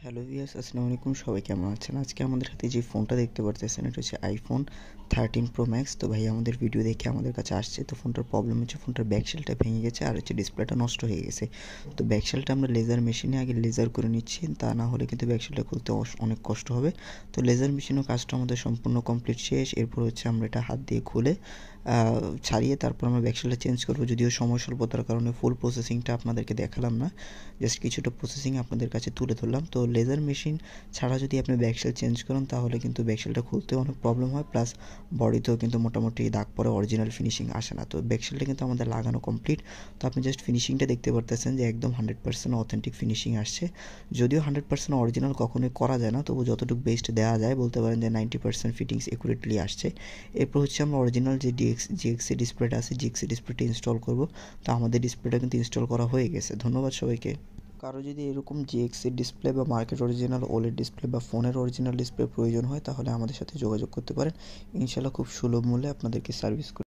Hello viewers, আসসালামু আলাইকুম। সবাই কেমন আছেন? আজকে আমাদের হাতে যে ফোনটা দেখতে পারতেছেন এটা হচ্ছে আইফোন 13 প্রো ম্যাক্স। তো ভাই আমাদের ভিডিও দেখে আমাদের কাছে আসছে। তো ফোনটার প্রবলেম হচ্ছে ফোনটার ব্যাকশেলটা ভেঙে গেছে আর হচ্ছে ডিসপ্লেটা নষ্ট হয়ে গেছে। তো ব্যাকশেলটা আমরা লেজার মেশিনে আগে লেজার করে নিচ্ছি, তা না হলে কিন্তু ব্যাকশেলটা খুলতে অনেক কষ্ট হবে। তো লেজার মেশিনও কাজটা আমাদের সম্পূর্ণ কমপ্লিট শেষ। এরপর হচ্ছে আমরা এটা হাত দিয়ে খুলে ছাড়িয়ে তারপর আমরা ব্যাকশেলটা চেঞ্জ করবো। যদিও সময় স্বল্পতার কারণে ফুল প্রসেসিংটা আপনাদেরকে দেখালাম না, জাস্ট কিছুটা প্রসেসিং আপনাদের কাছে তুলে ধরলাম। তো লেজার মেশিন ছাড়া যদি আপনি ব্যাকশেল চেঞ্জ করেন তাহলে কিন্তু ব্যাকশেলটা খুলতেও অনেক প্রবলেম হয়, প্লাস বডিতেও কিন্তু মোটামুটি দাগ পরে, অরিজিনাল ফিনিশিং আসে না। তো ব্যাকশেলটা কিন্তু আমাদের লাগানো কমপ্লিট। তো আপনি জাস্ট ফিনিশিংটা দেখতে পারতেছেন যে একদম 100% অথেন্টিক ফিনিশিং আসছে। যদিও 100% অরিজিনাল কখনোই করা যায় না, তবু যতটুকু বেস্ট দেওয়া যায় বলতে পারেন যে 90% ফিটিংস একুরেটলি আসছে। এরপর হচ্ছে আমরা অরিজিনাল যে জিএক্সি ডিসপ্লেটা আছে, জিএক্সি ডিসপ্লেটা ইনস্টল করব। তো আমাদের ডিসপ্লেটা কিন্তু ইনস্টল করা হয়ে গেছে। ধন্যবাদ সবাইকে। কারো যদি এরকম জিএক্সির ডিসপ্লে বা মার্কেট অরিজিনাল ওলেড ডিসপ্লে বা ফোনের অরিজিনাল ডিসপ্লে প্রয়োজন হয় তাহলে আমাদের সাথে যোগাযোগ করতে পারেন। ইনশাল্লাহ খুব সুলভ মূল্যে আপনাদেরকে সার্ভিস